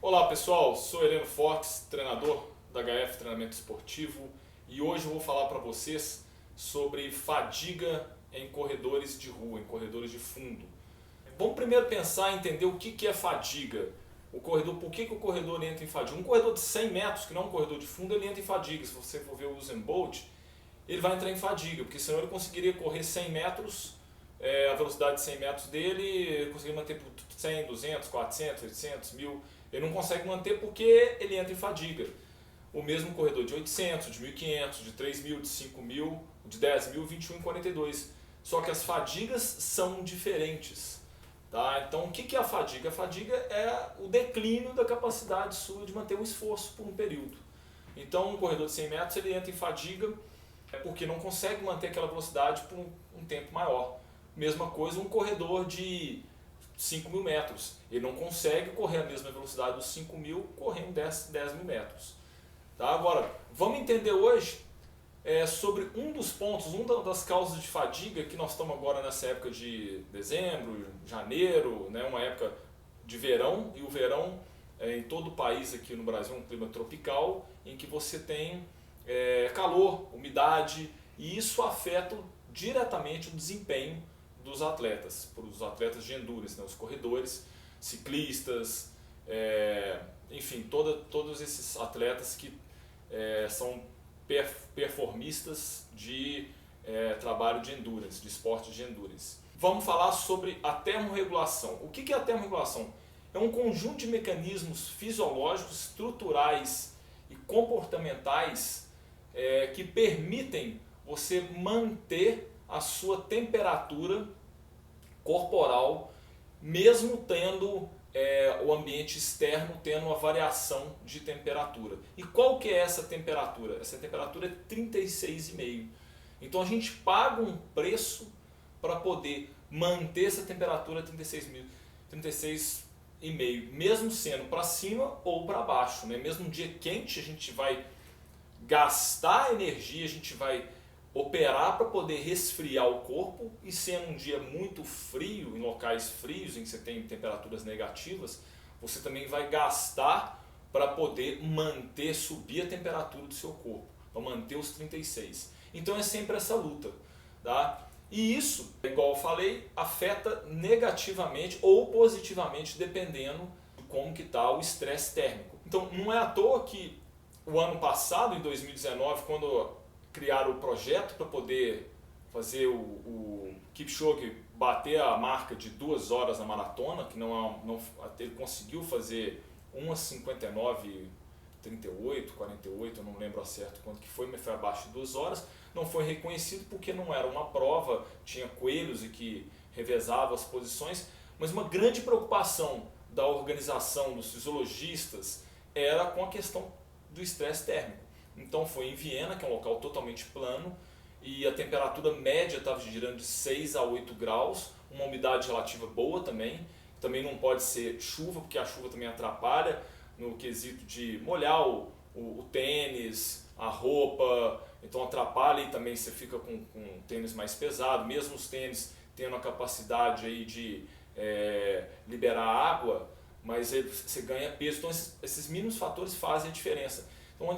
Olá pessoal, sou Heleno Fortes, treinador da HF Treinamento Esportivo, e hoje eu vou falar para vocês sobre fadiga em corredores de rua, em corredores de fundo. Vamos primeiro pensar e entender o que é fadiga. O corredor, por que o corredor entra em fadiga? Um corredor de 100 metros, que não é um corredor de fundo, ele entra em fadiga. Se você for ver o Usain Bolt, ele vai entrar em fadiga, porque senão ele conseguiria correr 100 metros, a velocidade de 100 metros dele, ele conseguiria manter por 100, 200, 400, 800, 1000. Ele não consegue manter porque ele entra em fadiga. O mesmo corredor de 800, de 1500, de 3000, de 5000, de 10.000, 21 e 42. Só que as fadigas são diferentes. Tá? Então o que é a fadiga? A fadiga é o declínio da capacidade sua de manter o esforço por um período. Então um corredor de 100 metros ele entra em fadiga porque não consegue manter aquela velocidade por um tempo maior. Mesma coisa um corredor de 5.000 metros. Ele não consegue correr a mesma velocidade dos 5.000 correndo 10.000 metros. Tá? Agora, vamos entender hoje sobre um dos pontos, uma das causas de fadiga que nós estamos agora nessa época de dezembro, janeiro, né, uma época de verão, e o verão em todo o país aqui no Brasil é um clima tropical, em que você tem calor, umidade, e isso afeta diretamente o desempenho dos atletas, para os atletas de endurance, né, os corredores, ciclistas, enfim, todos esses atletas que são performistas de trabalho de endurance, de esporte de endurance. Vamos falar sobre a termorregulação. O que é a termorregulação? É um conjunto de mecanismos fisiológicos, estruturais e comportamentais que permitem você manter a sua temperatura corporal, mesmo tendo o ambiente externo tendo uma variação de temperatura. E qual que é essa temperatura? Essa temperatura é 36,5. Então a gente paga um preço para poder manter essa temperatura 36,5, mesmo sendo para cima ou para baixo. Né? Mesmo um dia quente a gente vai gastar energia, a gente vai operar para poder resfriar o corpo, e sendo um dia muito frio, em locais frios, em que você tem temperaturas negativas, você também vai gastar para poder subir a temperatura do seu corpo, para manter os 36. Então é sempre essa luta. Tá? E isso, igual eu falei, afeta negativamente ou positivamente, dependendo de como que está o estresse térmico. Então não é à toa que o ano passado, em 2019, quando criaram o projeto para poder fazer o Kipchoge bater a marca de 2 horas na maratona, que ele conseguiu fazer 1:59:38, 48, eu não lembro certo quanto que foi, mas foi abaixo de 2 horas. Não foi reconhecido porque não era uma prova, tinha coelhos e que revezavam as posições, mas uma grande preocupação da organização, dos fisiologistas, era com a questão do estresse térmico. Então foi em Viena, que é um local totalmente plano, e a temperatura média estava girando de 6 a 8 graus, uma umidade relativa boa também. Também não pode ser chuva, porque a chuva também atrapalha no quesito de molhar o tênis, a roupa, então atrapalha, e também você fica com um tênis mais pesado, mesmo os tênis tendo a capacidade aí de liberar água, mas você ganha peso. Então esses mínimos fatores fazem a diferença. Então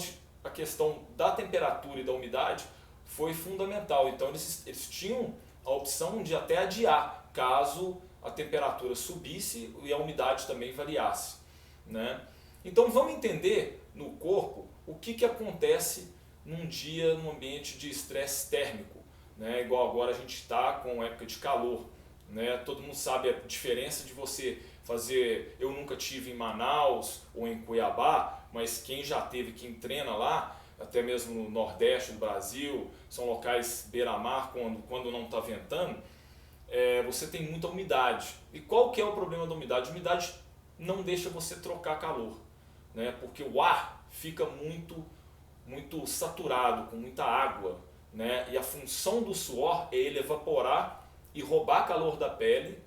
a questão da temperatura e da umidade foi fundamental. Então eles tinham a opção de até adiar, caso a temperatura subisse e a umidade também variasse. Né? Então vamos entender no corpo o que acontece num dia no ambiente de estresse térmico. Né? Igual agora a gente está com época de calor. Né? Todo mundo sabe a diferença de você fazer. Eu nunca tive em Manaus ou em Cuiabá, mas quem já teve, quem treina lá, até mesmo no Nordeste do Brasil, são locais beira-mar, quando não está ventando, você tem muita umidade. E qual que é o problema da umidade? A umidade não deixa você trocar calor, né? Porque o ar fica muito saturado, com muita água. Né? E a função do suor é ele evaporar e roubar calor da pele,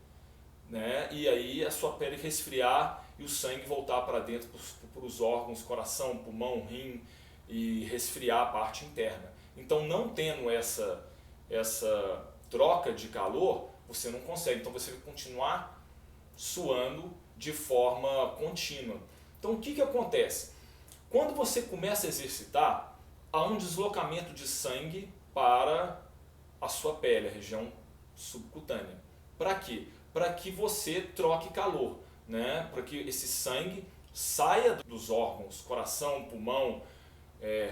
né? E aí a sua pele resfriar e o sangue voltar para dentro, para os órgãos, coração, pulmão, rim, e resfriar a parte interna. Então não tendo essa troca de calor, você não consegue. Então você vai continuar suando de forma contínua. Então o que acontece? Quando você começa a exercitar, há um deslocamento de sangue para a sua pele, a região subcutânea. Para quê? Para que você troque calor, né? Para que esse sangue saia dos órgãos, coração, pulmão,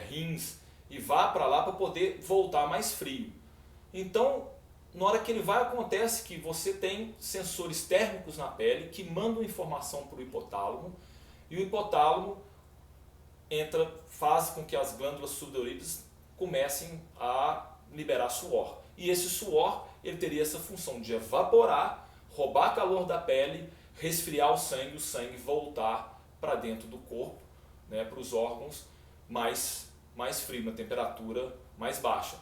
rins, e vá para lá para poder voltar mais frio. Então, na hora que ele vai, acontece que você tem sensores térmicos na pele que mandam informação para o hipotálamo, e o hipotálamo faz com que as glândulas sudoríparas comecem a liberar suor. E esse suor, ele teria essa função de evaporar, roubar calor da pele, resfriar o sangue voltar para dentro do corpo, né, para os órgãos mais frio, na temperatura mais baixa.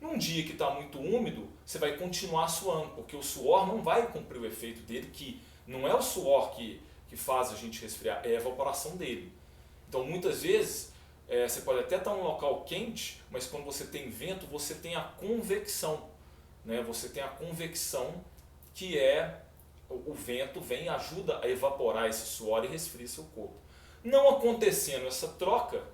Num dia que está muito úmido, você vai continuar suando, porque o suor não vai cumprir o efeito dele, que não é o suor que faz a gente resfriar, é a evaporação dele. Então muitas vezes você pode até estar num local quente, mas quando você tem vento, você tem a convecção, né? Você tem a convecção, que é o vento vem e ajuda a evaporar esse suor e resfriar seu corpo. Não acontecendo essa troca,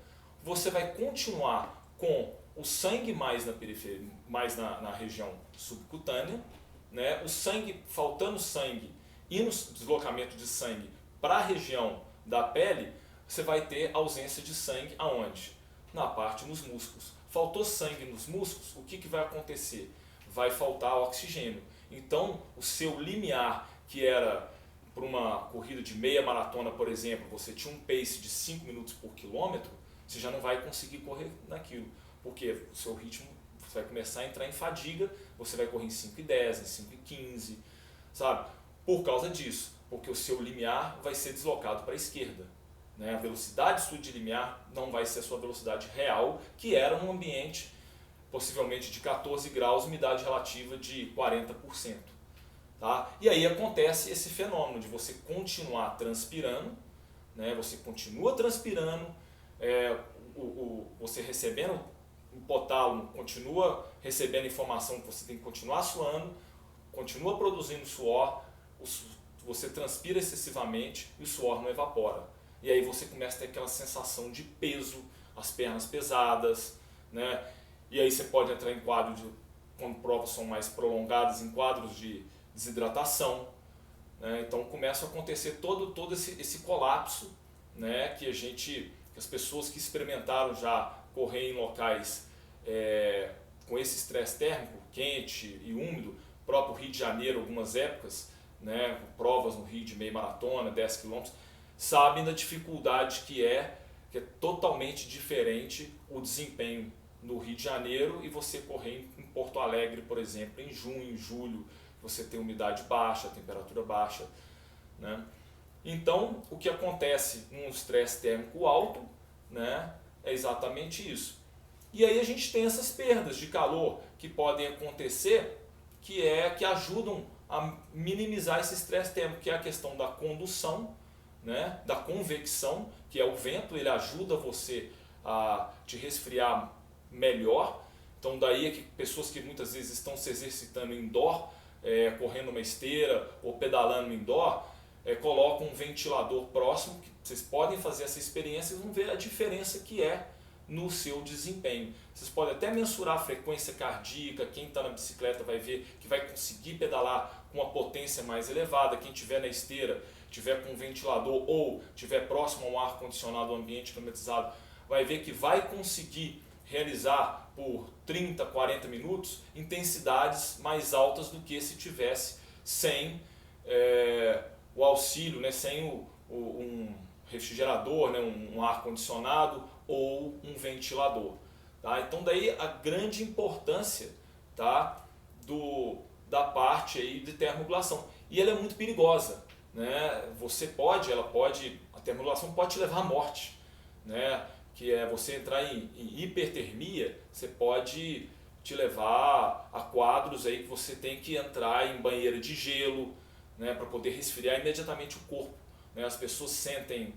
você vai continuar com o sangue mais na periferia, mais na região subcutânea, né? O sangue, faltando sangue e no deslocamento de sangue para a região da pele, você vai ter ausência de sangue aonde? Na parte nos músculos. Faltou sangue nos músculos, o que vai acontecer? Vai faltar oxigênio. Então, o seu limiar, que era para uma corrida de meia maratona, por exemplo, você tinha um pace de 5 minutos por quilômetro, você já não vai conseguir correr naquilo. Porque o seu ritmo, você vai começar a entrar em fadiga, você vai correr em 5:10, em 5:15, sabe? Por causa disso, porque o seu limiar vai ser deslocado para a esquerda. Né? A velocidade sua de limiar não vai ser a sua velocidade real, que era num ambiente possivelmente de 14 graus, umidade relativa de 40%. Tá? E aí acontece esse fenômeno de você continuar transpirando, né? Você continua transpirando, você recebendo o hipotálamo, continua recebendo informação que você tem que continuar suando, continua produzindo suor, você transpira excessivamente e o suor não evapora. E aí você começa a ter aquela sensação de peso, as pernas pesadas, né? E aí você pode entrar em quadro de, quando provas são mais prolongadas, em quadros de desidratação, né? Então começa a acontecer todo esse colapso, né? Que as pessoas que experimentaram já correr em locais com esse estresse térmico, quente e úmido, próprio Rio de Janeiro, algumas épocas, né? Provas no Rio de meia maratona, 10 km, sabem da dificuldade que é totalmente diferente o desempenho no Rio de Janeiro e você correr em Porto Alegre, por exemplo, em junho, em julho, você tem umidade baixa, temperatura baixa, né? Então, o que acontece num estresse térmico alto, né, é exatamente isso. E aí a gente tem essas perdas de calor que podem acontecer, que ajudam a minimizar esse estresse térmico, que é a questão da condução, né, da convecção, que é o vento, ele ajuda você a te resfriar melhor. Então daí é que pessoas que muitas vezes estão se exercitando indoor, correndo uma esteira ou pedalando indoor, colocam um ventilador próximo, que vocês podem fazer essa experiência e vão ver a diferença que é no seu desempenho. Vocês podem até mensurar a frequência cardíaca, quem está na bicicleta vai ver que vai conseguir pedalar com uma potência mais elevada, quem estiver na esteira, tiver com um ventilador ou estiver próximo a um ar-condicionado, um ambiente climatizado, vai ver que vai conseguir realizar por 30, 40 minutos intensidades mais altas do que se tivesse sem o auxílio, né, sem um refrigerador, né, um ar-condicionado ou um ventilador. Tá? Então daí a grande importância, tá, da parte aí de termorregulação. E ela é muito perigosa. Né? A termorregulação pode te levar à morte. Né? Que é você entrar em hipertermia, você pode te levar a quadros aí que você tem que entrar em banheira de gelo, né, para poder resfriar imediatamente o corpo. Né? As pessoas sentem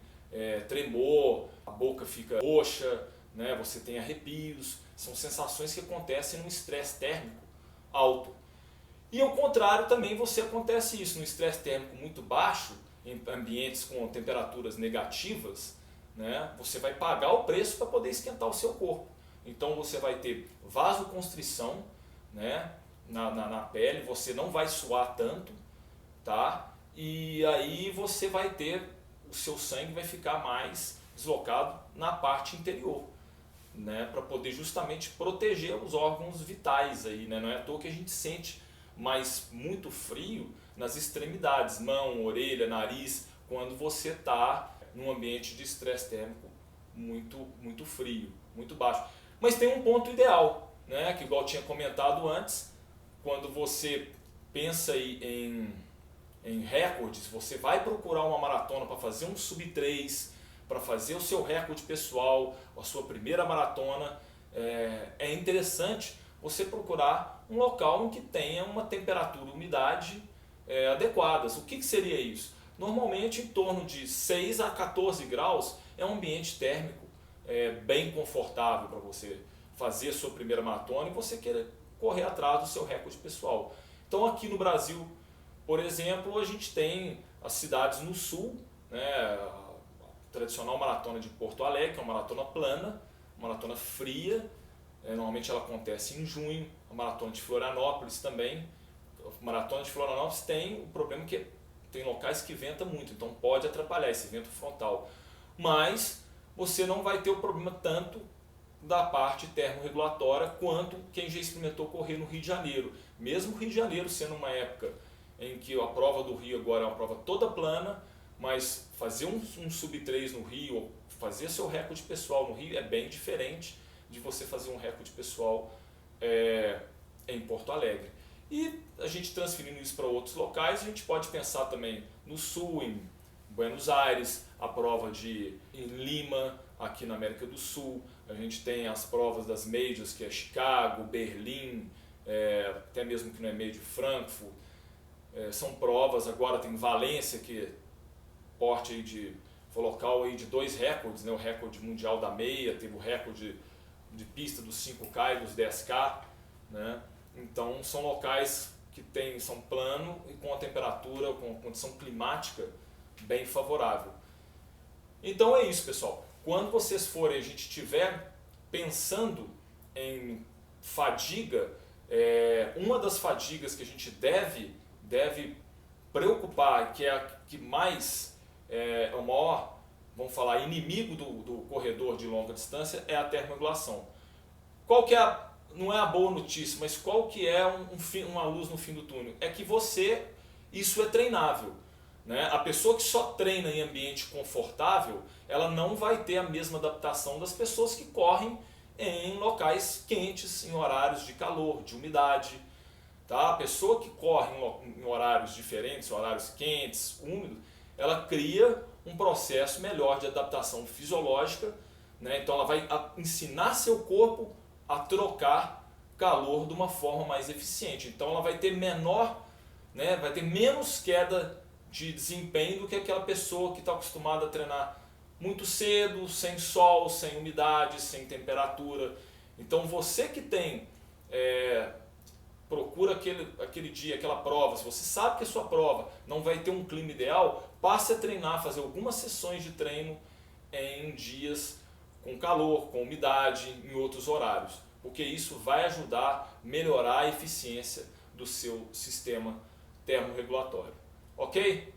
tremor, a boca fica roxa, né? Você tem arrepios, são sensações que acontecem num estresse térmico alto. E ao contrário também acontece isso, no estresse térmico muito baixo, em ambientes com temperaturas negativas, né, você vai pagar o preço para poder esquentar o seu corpo. Então você vai ter vasoconstrição, né, na pele, você não vai suar tanto, tá? E aí você vai ter, o seu sangue vai ficar mais deslocado na parte interior, né, para poder justamente proteger os órgãos vitais aí, né? Não é à toa que a gente sente mais muito frio nas extremidades, mão, orelha, nariz, quando você está num ambiente de estresse térmico muito frio, muito baixo. Mas tem um ponto ideal, né, que igual eu tinha comentado antes, quando você pensa aí em recordes, você vai procurar uma maratona para fazer um sub-3, para fazer o seu recorde pessoal, a sua primeira maratona, é interessante você procurar um local em que tenha uma temperatura e umidade adequadas. O que seria isso? Normalmente em torno de 6 a 14 graus é um ambiente térmico bem confortável para você fazer a sua primeira maratona e você querer correr atrás do seu recorde pessoal. Então aqui no Brasil, por exemplo, a gente tem as cidades no sul, né, a tradicional maratona de Porto Alegre, que é uma maratona plana, uma maratona fria, normalmente ela acontece em junho, a maratona de Florianópolis também. A maratona de Florianópolis tem o problema que tem locais que venta muito, então pode atrapalhar esse vento frontal. Mas você não vai ter o problema tanto da parte termorregulatória quanto quem já experimentou correr no Rio de Janeiro. Mesmo o Rio de Janeiro sendo uma época em que a prova do Rio agora é uma prova toda plana, mas fazer um sub-3 no Rio, ou fazer seu recorde pessoal no Rio é bem diferente de você fazer um recorde pessoal em Porto Alegre. E a gente transferindo isso para outros locais, a gente pode pensar também no sul, em Buenos Aires, a prova em Lima, aqui na América do Sul. A gente tem as provas das majors, que é Chicago, Berlim, até mesmo que não é Major, Frankfurt. São provas, agora tem Valência, que porte aí foi local aí de 2 recordes, né? O recorde mundial da meia, teve o recorde de pista dos 5K e dos 10K, né? Então são locais que são plano e com a temperatura, com a condição climática bem favorável. Então é isso, pessoal. Quando vocês forem, a gente estiver pensando em fadiga, uma das fadigas que a gente deve preocupar, que é a que mais é o maior, vamos falar, inimigo do corredor de longa distância, é a termorregulação. Qual que é não é a boa notícia, mas qual que é uma luz no fim do túnel? É que isso é treinável, né? A pessoa que só treina em ambiente confortável, ela não vai ter a mesma adaptação das pessoas que correm em locais quentes, em horários de calor, de umidade. Tá? A pessoa que corre em horários diferentes, horários quentes, úmidos, ela cria um processo melhor de adaptação fisiológica, né? Então ela vai ensinar seu corpo a trocar calor de uma forma mais eficiente. Então ela vai ter vai ter menos queda de desempenho do que aquela pessoa que está acostumada a treinar muito cedo, sem sol, sem umidade, sem temperatura. Então você que procura aquele dia, aquela prova, se você sabe que a sua prova não vai ter um clima ideal, passe a treinar, fazer algumas sessões de treino em dias com calor, com umidade, em outros horários, porque isso vai ajudar a melhorar a eficiência do seu sistema termorregulatório. Ok?